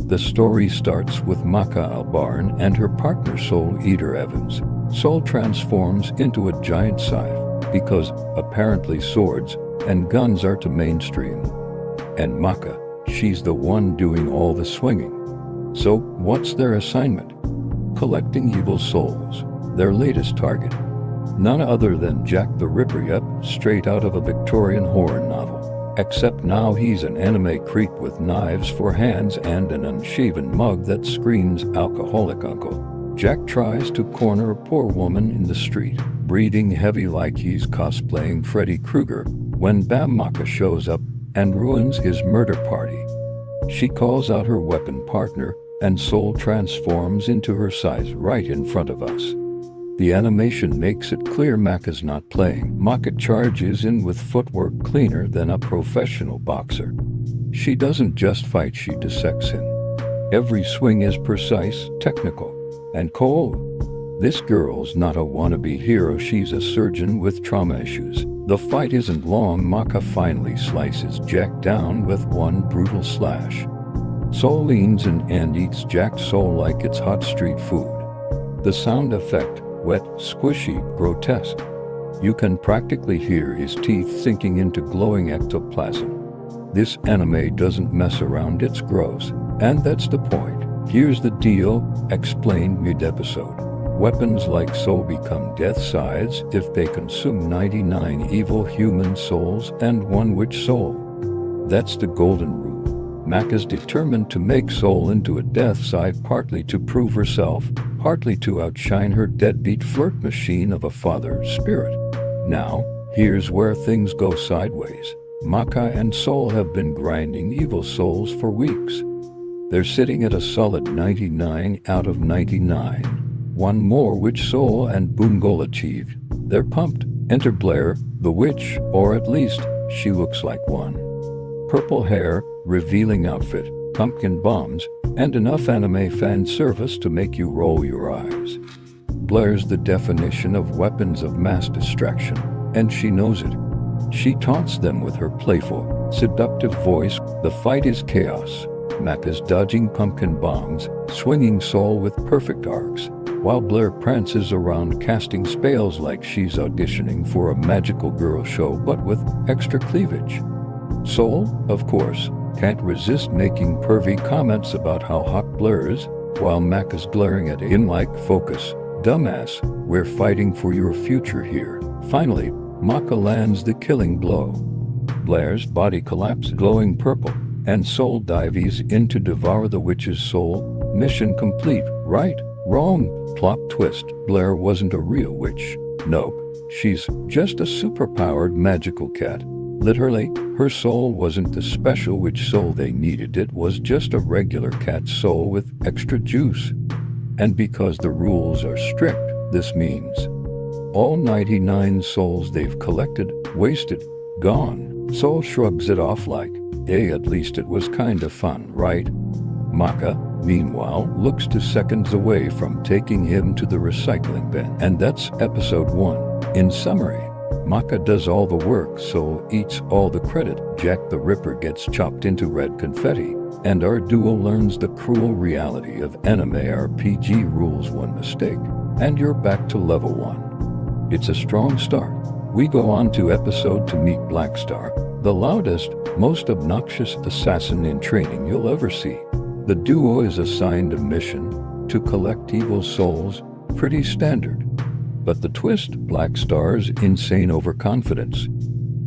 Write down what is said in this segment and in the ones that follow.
The story starts with Maka Albarn and her partner Soul Eater Evans. Soul transforms into a giant scythe because apparently swords and guns are to mainstream. And Maka, she's the one doing all the swinging. So what's their assignment? Collecting evil souls, their latest target. None other than Jack the Ripper, yep, straight out of a Victorian horror novel. Except now he's an anime creep with knives for hands and an unshaven mug that screams alcoholic uncle. Jack tries to corner a poor woman in the street, breathing heavy like he's cosplaying Freddy Krueger, when Bam Maka shows up and ruins his murder party. She calls out her weapon partner, and Soul transforms into her size right in front of us. The animation makes it clear Maka's not playing. Maka charges in with footwork cleaner than a professional boxer. She doesn't just fight, she dissects him. Every swing is precise, technical, and cold. This girl's not a wannabe hero, she's a surgeon with trauma issues. The fight isn't long. Maka finally slices Jack down with one brutal slash. Soul leans in and eats Jack's soul like it's hot street food. The sound effect, wet, squishy, grotesque. You can practically hear his teeth sinking into glowing ectoplasm. This anime doesn't mess around, it's gross. And that's the point. Here's the deal, explained mid-episode. Weapons like Soul become Death Scythes if they consume 99 evil human souls and one witch soul. That's the golden rule. Maka's determined to make Soul into a Death Scythe, partly to prove herself, partly to outshine her deadbeat flirt machine of a father spirit. Now, here's where things go sideways. Maka and Soul have been grinding evil souls for weeks. They're sitting at a solid 99 out of 99. One more witch soul and boom, goal achieved. They're pumped. Enter Blair, the witch, or at least, she looks like one. Purple hair, revealing outfit, pumpkin bombs, and enough anime fan service to make you roll your eyes. Blair's the definition of weapons of mass distraction, and she knows it. She taunts them with her playful, seductive voice. The fight is chaos. Maka's dodging pumpkin bombs, swinging Soul with perfect arcs, while Blair prances around casting spells like she's auditioning for a magical girl show but with extra cleavage. Soul, of course, can't resist making pervy comments about how hot Blair is, while Maka's glaring at him like, "Focus, dumbass, we're fighting for your future here." Finally, Maka lands the killing blow. Blair's body collapses, glowing purple, and Soul dives in to devour the witch's soul. Mission complete. Right? Wrong. Plot twist. Blair wasn't a real witch. Nope. She's just a superpowered magical cat. Literally, her soul wasn't the special witch soul they needed, it was just a regular cat soul with extra juice. And because the rules are strict, this means all 99 souls they've collected, wasted, gone. Soul shrugs it off like, hey, at least it was kinda fun, right? Maka, meanwhile, looks 2 seconds away from taking him to the recycling bin. And that's episode 1. In summary, Maka does all the work, Soul eats all the credit, Jack the Ripper gets chopped into red confetti, and our duo learns the cruel reality of anime RPG rules. One mistake, and you're back to level 1. It's a strong start. We go on to episode 2 meet Blackstar, the loudest, most obnoxious assassin in training you'll ever see. The duo is assigned a mission to collect evil souls, pretty standard. But the twist, Blackstar's insane overconfidence.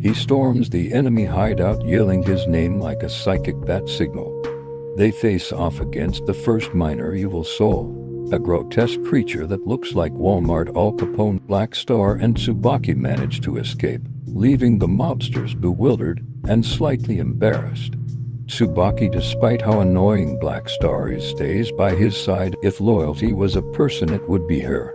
He storms the enemy hideout yelling his name like a psychic bat signal. They face off against the first minor evil soul, a grotesque creature that looks like Walmart Al Capone. Blackstar and Tsubaki manage to escape, leaving the mobsters bewildered and slightly embarrassed. Tsubaki, despite how annoying Blackstar is, stays by his side. If loyalty was a person, it would be her.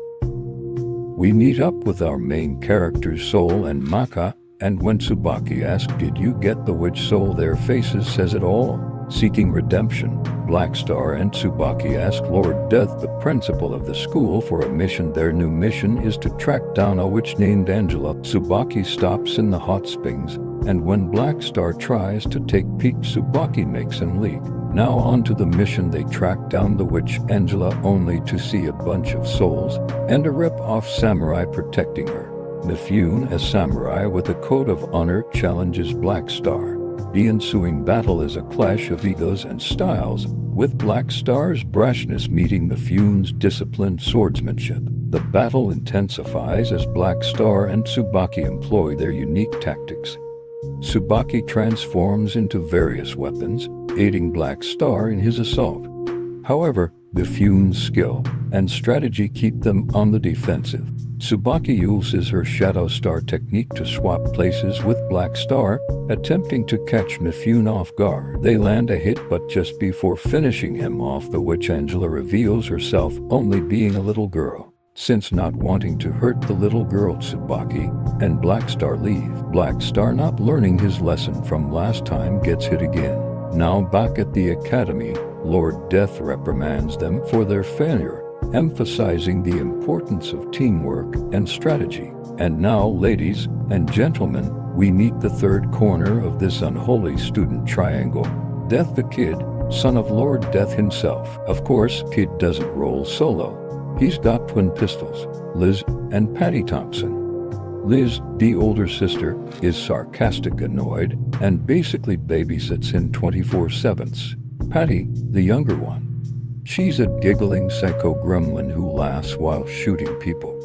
We meet up with our main characters Soul and Maka, and when Tsubaki asks, "Did you get the witch soul?" their faces says it all. Seeking redemption, Blackstar and Tsubaki ask Lord Death, the principal of the school, for a mission. Their new mission is to track down a witch named Angela. Tsubaki stops in the hot springs, and when Blackstar tries to take Pete, Tsubaki makes him leave. Now on to the mission. They track down the witch Angela only to see a bunch of souls and a rip-off samurai protecting her. Mifune, a samurai with a code of honor, challenges Black Star. The ensuing battle is a clash of egos and styles, with Black Star's brashness meeting Mifune's disciplined swordsmanship. The battle intensifies as Black Star and Tsubaki employ their unique tactics. Tsubaki transforms into various weapons, aiding Black Star in his assault. However, Mifune's skill and strategy keep them on the defensive. Tsubaki uses her Shadow Star technique to swap places with Black Star, attempting to catch Mifune off guard. They land a hit, but just before finishing him off, the witch Angela reveals herself only being a little girl. Since not wanting to hurt the little girl, Tsubaki and Black Star leave. Black Star, not learning his lesson from last time, gets hit again. Now back at the academy, Lord Death reprimands them for their failure, emphasizing the importance of teamwork and strategy. And now, ladies and gentlemen, we meet the third corner of this unholy student triangle, Death the Kid, son of Lord Death himself. Of course, Kid doesn't roll solo. He's got twin pistols, Liz and Patty Thompson. Liz, the older sister, is sarcastic, annoyed, and basically babysits him 24/7. Patty, the younger one, she's a giggling psycho gremlin who laughs while shooting people.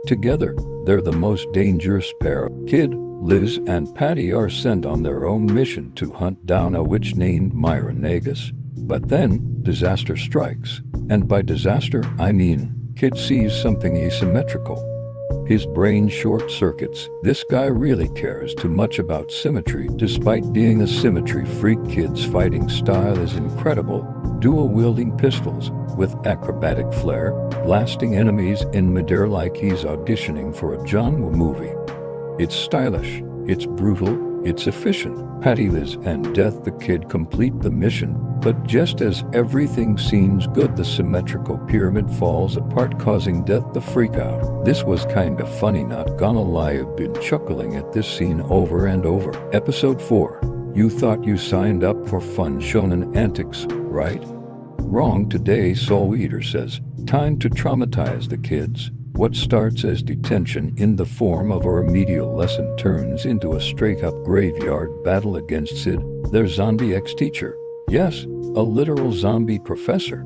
Together, they're the most dangerous pair. Kid, Liz, and Patty are sent on their own mission to hunt down a witch named Myra Nagus. But then, disaster strikes. And by disaster, I mean, Kid sees something asymmetrical. His brain short-circuits. This guy really cares too much about symmetry. Despite being a symmetry freak, Kid's fighting style is incredible, dual-wielding pistols with acrobatic flair, blasting enemies in midair like he's auditioning for a John Woo movie. It's stylish, it's brutal, it's efficient. Patty, Liz, and Death the Kid complete the mission, but just as everything seems good, the symmetrical pyramid falls apart, causing Death to freak out. This was kinda funny, not gonna lie. I've been chuckling at this scene over and over. Episode 4. You thought you signed up for fun shonen antics, right? Wrong. Today, Soul Eater says, time to traumatize the kids. What starts as detention in the form of a remedial lesson turns into a straight-up graveyard battle against Sid, their zombie ex-teacher. Yes, a literal zombie professor.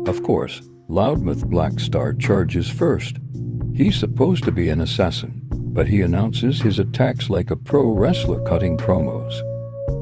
Of course, Loudmouth Black Star charges first. He's supposed to be an assassin, but he announces his attacks like a pro wrestler cutting promos.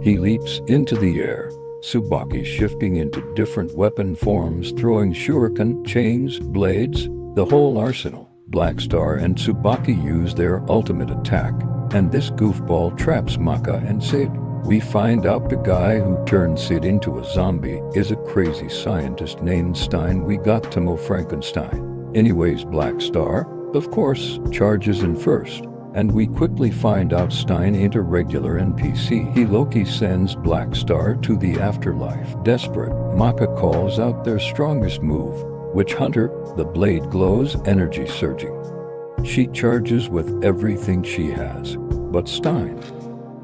He leaps into the air, Tsubaki shifting into different weapon forms, throwing shuriken, chains, blades, the whole arsenal. Black Star and Tsubaki use their ultimate attack, and this goofball traps Maka and Sid. We find out the guy who turned Sid into a zombie is a crazy scientist named Stein. We got Tomo Frankenstein. Anyways, Black Star, of course, charges in first, and we quickly find out Stein ain't a regular NPC. He Loki sends Black Star to the afterlife. Desperate, Maka calls out their strongest move, Witch Hunter. The blade glows, energy surging. She charges with everything she has, but Stein,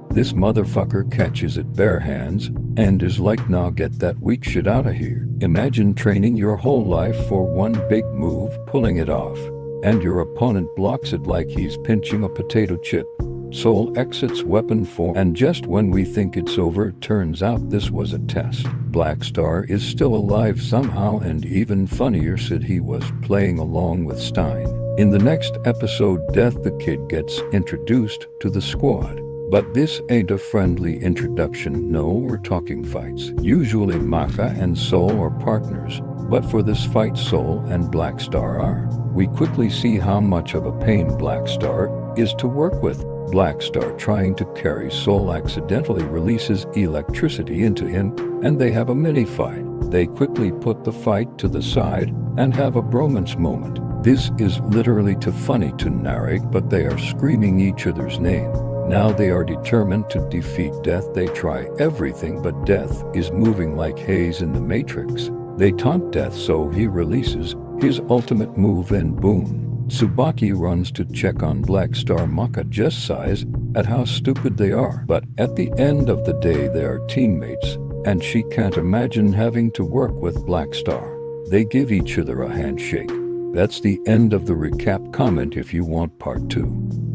this motherfucker, catches it bare hands and is like, nah, get that weak shit out of here. Imagine training your whole life for one big move, pulling it off, and your opponent blocks it like he's pinching a potato chip. Soul exits weapon form, and just when we think it's over, it turns out this was a test. Black Star is still alive somehow, and even funnier, Sid, he was playing along with Stein. In the next episode, Death the Kid gets introduced to the squad. But this ain't a friendly introduction. No, we're talking fights. Usually Maka and Soul are partners, but for this fight, Soul and Black Star are. We quickly see how much of a pain Black Star is to work with. Black Star, trying to carry Soul, accidentally releases electricity into him, and they have a mini-fight. They quickly put the fight to the side and have a bromance moment. This is literally too funny to narrate, but they are screaming each other's name. Now they are determined to defeat Death. They try everything, but Death is moving like haze in the Matrix. They taunt Death, so he releases his ultimate move, and boom. Tsubaki runs to check on Black Star. Maka just sighs at how stupid they are. But at the end of the day, they are teammates, and she can't imagine having to work with Black Star. They give each other a handshake. That's the end of the recap. Comment if you want part 2.